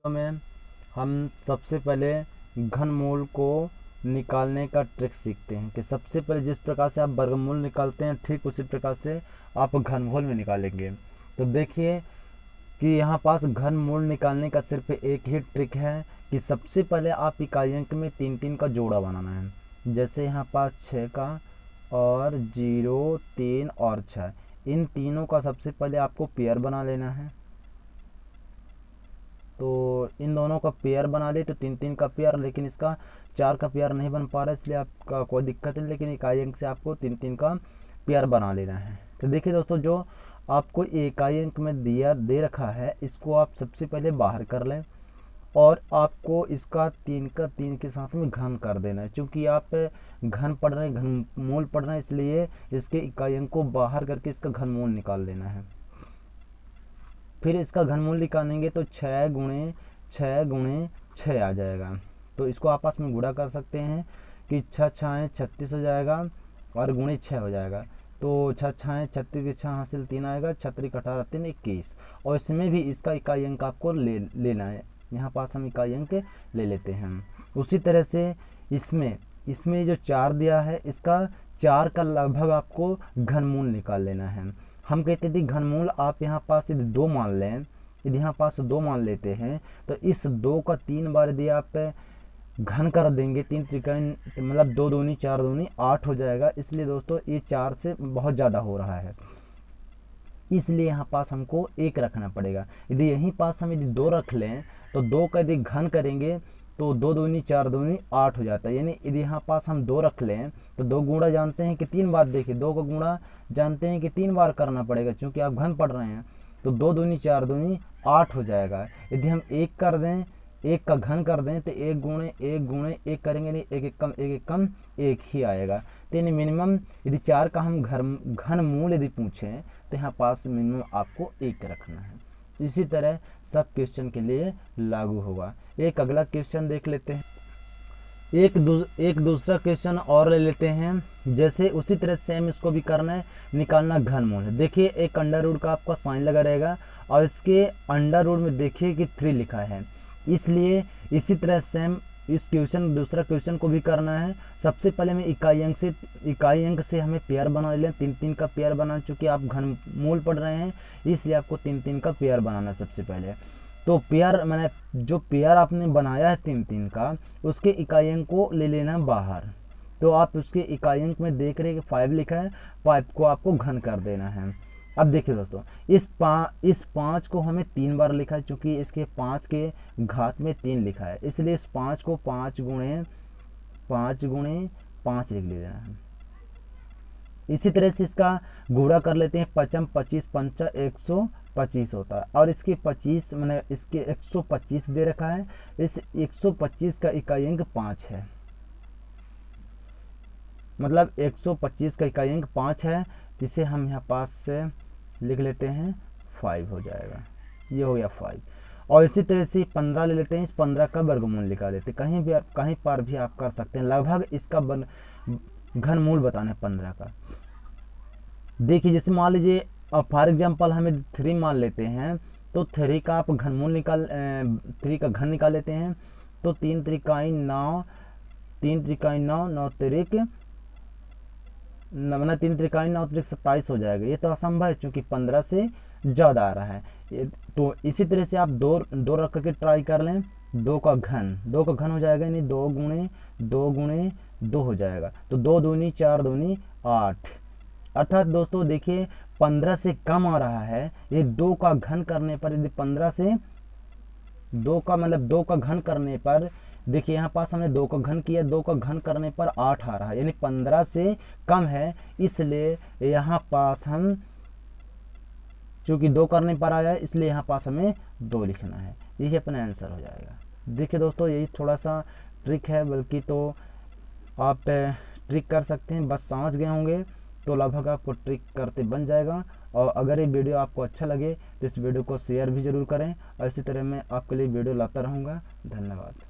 में हम सबसे पहले घनमूल को निकालने का ट्रिक सीखते हैं कि सबसे पहले जिस प्रकार से आप वर्गमूल निकालते हैं ठीक उसी प्रकार से आप घनमूल में निकालेंगे। तो देखिए कि यहाँ पास घनमूल निकालने का सिर्फ एक ही ट्रिक है कि सबसे पहले आप इकाई अंक में 3-3 का जोड़ा बनाना है। जैसे यहाँ पास 6 का और 0, 3 और 6, इन तीनों का सबसे पहले आपको पेयर बना लेना है। तो इन दोनों का पेयर बना ले तो 3-3 का पेयर, लेकिन इसका 4 का पेयर नहीं बन पा रहा है, इसलिए आपका कोई दिक्कत नहीं, लेकिन इकाई अंक से आपको 3-3 का पेयर बना लेना है। तो देखिए दोस्तों, जो आपको इकाई अंक में दिया दे रखा है इसको आप सबसे पहले बाहर कर लें और आपको इसका 3 का 3 के साथ में घन कर देना है। चूँकि आप घन पढ़ रहे हैं, घनमूल पढ़ रहे हैं, इसलिए इसके इकाई अंक को बाहर करके इसका घनमूल निकाल लेना है। फिर इसका घनमूल निकालेंगे तो 6 गुणे 6 गुणे 6 आ जाएगा। तो इसको आपस में गुणा कर सकते हैं कि 6 6 36 हो जाएगा और गुणे 6 हो जाएगा। तो 6 6 36 के 6 हासिल 3 आएगा, 36 18 3 21। और इसमें भी इसका इकाई अंक आपको लेना है। यहाँ पास हम इकाई अंक ले लेते हैं। उसी तरह से इसमें जो 4 दिया है इसका 4 का लगभग आपको घनमूल निकाल लेना है। हम कहते थे घनमूल आप यहाँ पास यदि 2 मान लें, यदि यहाँ पास 2 मान लेते हैं तो इस 2 का 3 बार यदि आप घन कर देंगे, 3 त्रिकोण मतलब 2 दूनी 4 दूनी 8 हो जाएगा। इसलिए दोस्तों ये 4 से बहुत ज़्यादा हो रहा है, इसलिए यहाँ पास हमको 1 रखना पड़ेगा। यदि यहीं पास हम यदि 2 रख लें तो 2 का यदि घन करेंगे तो 2 दूनी 4 दूनी 8 हो जाता है। यानी यदि यहाँ पास हम 2 रख लें तो 2 गुणा जानते हैं कि 3 बार, देखिए 2 का गुणा जानते हैं कि 3 बार करना पड़ेगा, क्योंकि आप घन पढ़ रहे हैं। तो 2 दूनी 4 दूनी 8 हो जाएगा। यदि हम 1 कर दें, 1 का घन कर दें तो 1 गुणे 1 गुणे 1 करेंगे, नहीं 1 1 कम 1 1 कम 1 ही आएगा। तो यानी मिनिमम यदि 4 का हम घनमूल यदि पूछें तो यहाँ पास मिनिमम आपको 1 रखना है। इसी तरह सब क्वेश्चन के लिए लागू होगा। एक अगला क्वेश्चन देख लेते हैं, एक दूसरा क्वेश्चन और ले लेते हैं। जैसे उसी तरह सेम इसको भी करना है, निकालना घनमूल है। देखिए एक अंडर रूट का आपका साइन लगा रहेगा और इसके अंडर रूट में देखिए कि 3 लिखा है, इसलिए इसी तरह सेम इस दूसरा क्वेश्चन को भी करना है। सबसे पहले मैं इकाई अंक से हमें पेयर बना लें, 3-3 का पेयर बना, चूँकि आप घनमूल पढ़ रहे हैं इसलिए आपको 3-3 का पेयर बनाना सबसे पहले। तो पेयर मैंने जो पेयर आपने बनाया है 3-3 का, उसके इकाई अंक को ले लेना बाहर। तो आप उसके इकाई अंक में देख रहे हैं कि 5 लिखा है, 5 को आपको घन कर देना है। अब देखिए दोस्तों, इस 5 को हमें 3 बार लिखा है, चूँकि इसके 5 के घात में 3 लिखा है, इसलिए इस 5 को 5 गुणे 5 लिख लेना है। इसी तरह से इसका गुणा कर लेते हैं, 5 25 5 125 होता है, और इसके 25 मैंने इसके 125 दे रखा है। इस 125 का इकाई अंक 5 है, मतलब 125 का इकाई अंक 5 है, जिसे हम यहाँ पास से लिख लेते हैं 5 हो जाएगा। ये हो गया 5। और इसी तरह से 15 ले लेते हैं, इस 15 का वर्गमूल निकाल लेते हैं। कहीं पर भी आप कर सकते हैं, लगभग इसका घनमूल बताना है 15 का। देखिए जैसे मान लीजिए फॉर एग्जांपल हमें 3 मान लेते हैं, तो 3 का आप घनमूल 3 का घन निकाल लेते हैं। तो 3 त्रिकाई 9 3 त्रिकाई 9 9 त्रिक 3 त्रिकाई 9 त्रिक 27 हो जाएगा। ये तो असंभव है, चूँकि 15 से ज़्यादा आ रहा है। तो इसी तरह से आप 2 रख करके ट्राई कर लें। 2 का घन हो जाएगा, यानी 2 गुणे 2 हो जाएगा। तो 2 दूनी 4 दूनी 8। अर्थात दोस्तों देखिए 15 से कम आ रहा है। ये 2 का घन करने पर, यदि 15 से 2 का घन करने पर, देखिए यहाँ पास हमने 2 का घन किया, 2 का घन करने पर 8 आ रहा है, यानी 15 से कम है। इसलिए यहाँ पास हम चूँकि 2 करने पर आया है, इसलिए यहाँ पास हमें 2 लिखना है। यही अपना आंसर हो जाएगा। देखिए दोस्तों, यही थोड़ा सा ट्रिक है, बल्कि तो आप ट्रिक कर सकते हैं, बस समझ गए होंगे तो लगभग आपको ट्रिक करते बन जाएगा। और अगर ये वीडियो आपको अच्छा लगे तो इस वीडियो को शेयर भी ज़रूर करें, और इसी तरह मैं आपके लिए वीडियो लाता रहूँगा। धन्यवाद।